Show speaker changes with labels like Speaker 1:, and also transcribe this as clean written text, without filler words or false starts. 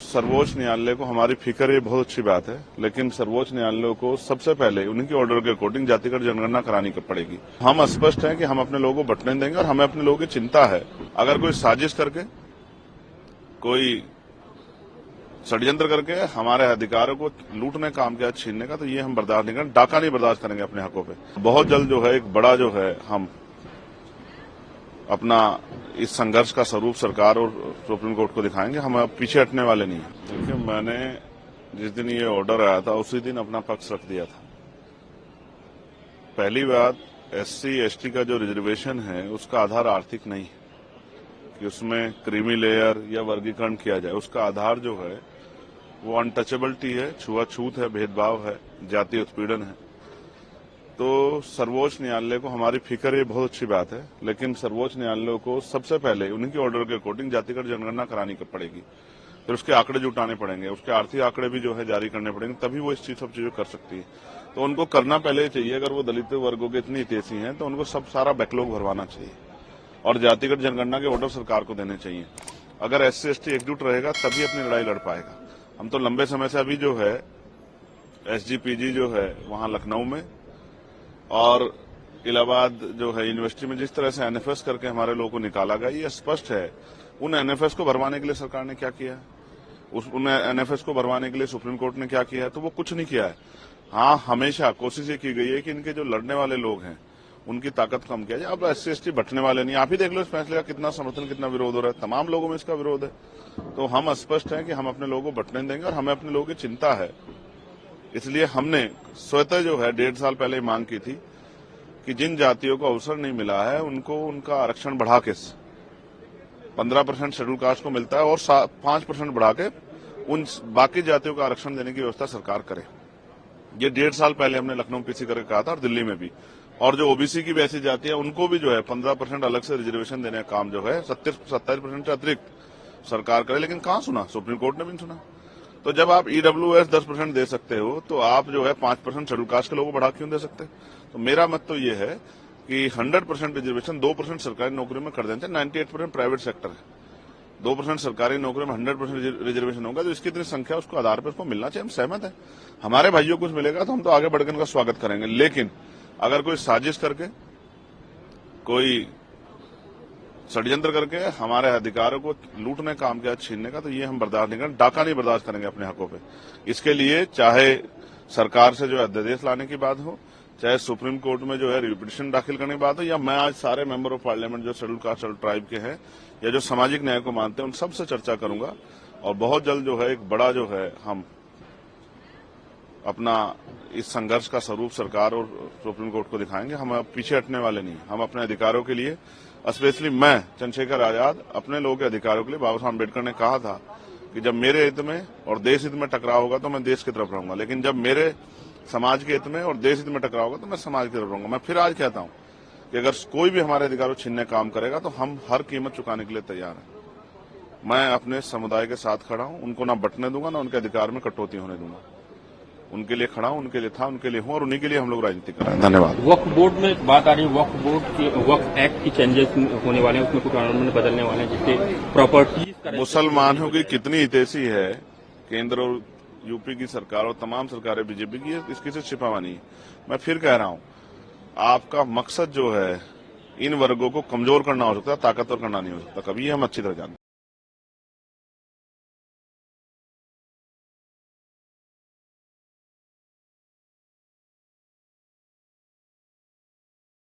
Speaker 1: सर्वोच्च न्यायालय को हमारी फिक्र ये बहुत अच्छी बात है, लेकिन सर्वोच्च न्यायालय को सबसे पहले उनके ऑर्डर के अकॉर्डिंग जातिगत जनगणना करानी पड़ेगी। हम स्पष्ट हैं कि हम अपने लोगों को बंटने देंगे और हमें अपने लोगों की चिंता है। अगर कोई साजिश करके, कोई षड्यंत्र करके हमारे अधिकारों को लूटने काम किया, छीनने का, तो ये हम बर्दाश्त नहीं करेंगे। डाका नहीं बर्दाश्त करेंगे अपने हकों पे। बहुत जल्द जो है एक बड़ा जो है हम अपना इस संघर्ष का स्वरूप सरकार और सुप्रीम कोर्ट को दिखाएंगे। हम अब पीछे हटने वाले नहीं हैं। देखिए, मैंने जिस दिन ये ऑर्डर आया था उसी दिन अपना पक्ष रख दिया था। पहली बात, एससी एसटी का जो रिजर्वेशन है उसका आधार आर्थिक नहीं है कि उसमें क्रीमी लेयर या वर्गीकरण किया जाए। उसका आधार जो है वो अनटचेबिलिटी है, छुआछूत है, भेदभाव है, जातीय उत्पीड़न है। तो सर्वोच्च न्यायालय को हमारी फिक्र ये बहुत अच्छी बात है, लेकिन सर्वोच्च न्यायालय को सबसे पहले उनके ऑर्डर के अकॉर्डिंग जातिगत जनगणना करानी पड़ेगी। फिर उसके आंकड़े जुटाने पड़ेंगे, उसके आर्थिक आंकड़े भी जो है जारी करने पड़ेंगे, तभी वो इस सब चीजों कर सकती है। तो उनको करना पहले चाहिए। अगर वो दलित वर्गों के इतनी हितैषी हैं तो उनको सब सारा बैकलॉग भरवाना चाहिए और जातिगत जनगणना के ऑर्डर सरकार को देने चाहिए। अगर एससी एसटी एकजुट रहेगा तभी अपनी लड़ाई लड़ पाएगा। हम तो लंबे समय से अभी जो है एसजीपीजी जो है वहां लखनऊ में और इलाहाबाद जो है यूनिवर्सिटी में जिस तरह से एनएफएस करके हमारे लोगों को निकाला गया, ये स्पष्ट है। उन एनएफएस को भरवाने के लिए सरकार ने क्या किया है, उन एनएफएस को भरवाने के लिए सुप्रीम कोर्ट ने क्या किया है, तो वो कुछ नहीं किया है। हाँ, हमेशा कोशिश ये की गई है कि इनके जो लड़ने वाले लोग हैं उनकी ताकत कम किया जाए। अब एससी एसटी बंटने वाले नहीं। आप ही देख लो इस फैसले का कितना समर्थन, कितना विरोध हो रहा है। तमाम लोगों में इसका विरोध है। तो हम स्पष्ट हैं कि हम अपने लोगों को बंटने देंगे और हमें अपने लोगों की चिंता है। इसलिए हमने स्वतः जो है 1.5 साल पहले मांग की थी कि जिन जातियों को अवसर नहीं मिला है उनको उनका आरक्षण बढ़ा के 15% शेड्यूल कास्ट को मिलता है और 5% बढ़ा के उन बाकी जातियों को आरक्षण देने की व्यवस्था सरकार करे। ये 1.5 साल पहले हमने लखनऊ पीसी करके कहा था और दिल्ली में भी। और जो ओबीसी की वैसी जाति है उनको भी जो है 15% अलग से रिजर्वेशन देने का काम जो है 27% से अतिरिक्त सरकार करे। लेकिन कहां सुना, सुप्रीम कोर्ट ने भी नहीं सुना। तो जब आप ईडब्ल्यूएस 10% दे सकते हो तो आप जो है 5% शेड्यूल कास्ट के लोगों को बढ़ा क्यों दे सकते? तो मेरा मत तो ये है कि 100% रिजर्वेशन 2% सरकारी नौकरियों में कर देना चाहिए। 98% प्राइवेट सेक्टर है, 2% सरकारी नौकरियों में 100% रिजर्वेशन होगा। तो इसकी इतनी संख्या उसको आधार पर उसको मिलना चाहिए। हम सहमत हैं। हमारे भाइयों को कुछ मिलेगा तो हम तो आगे बढ़कर उनका स्वागत करेंगे। लेकिन अगर कोई साजिश करके, कोई षड्यंत्र करके हमारे अधिकारों को लूटने काम किया, छीनने का, तो ये हम बर्दाश्त नहीं करेंगे। डाका नहीं बर्दाश्त करेंगे अपने हकों पे। इसके लिए चाहे सरकार से जो अध्यादेश लाने की बात हो, चाहे सुप्रीम कोर्ट में जो है रिपिटिशन दाखिल करने की बात हो, या मैं आज सारे मेंबर ऑफ पार्लियामेंट जो शेड्यूल कास्ट शेड्यूल ट्राइब के हैं या जो सामाजिक न्याय को मानते हैं उन सबसे चर्चा करूंगा। और बहुत जल्द जो है एक बड़ा जो है हम अपना इस संघर्ष का स्वरूप सरकार और सुप्रीम कोर्ट को दिखाएंगे। हम अब पीछे हटने वाले नहीं। हम अपने अधिकारों के लिए, स्पेशली मैं चंद्रशेखर आजाद, अपने लोगों के अधिकारों के लिए, बाबा साहब अम्बेडकर ने कहा था कि जब मेरे हित में और देश हित में टकराव होगा तो मैं देश की तरफ रहूंगा, लेकिन जब मेरे समाज के हित में और देश हित में टकराव होगा तो मैं समाज की तरफ रहूंगा। मैं फिर आज कहता हूं कि अगर कोई भी हमारे अधिकारों छीनने काम करेगा तो हम हर कीमत चुकाने के लिए तैयार हैं। मैं अपने समुदाय के साथ खड़ा हूं, उनको ना बंटने दूंगा, ना उनके अधिकार में कटौती होने दूंगा। उनके लिए खड़ा हूं, उनके लिए था, उनके लिए हूं और उन्हीं के लिए हम लोग राजनीति कर रहे हैं। धन्यवाद।
Speaker 2: वक्फ बोर्ड में बात आ रही है, वक्फ बोर्ड की, वक्फ एक्ट की चेंजेस होने वाले हैं, उसमें कुछ कानून बदलने वाले हैं जिससे प्रॉपर्टीज,
Speaker 1: मुसलमानों की कितनी हितैषी है केंद्र और यूपी की सरकार और तमाम सरकारें बीजेपी की, इसकी से छिपावा नहीं है। मैं फिर कह रहा हूं, आपका मकसद जो है इन वर्गों को कमजोर करना हो सकता है, ताकतवर करना नहीं हो सकता कभी। हम अच्छी तरह जानते हैं।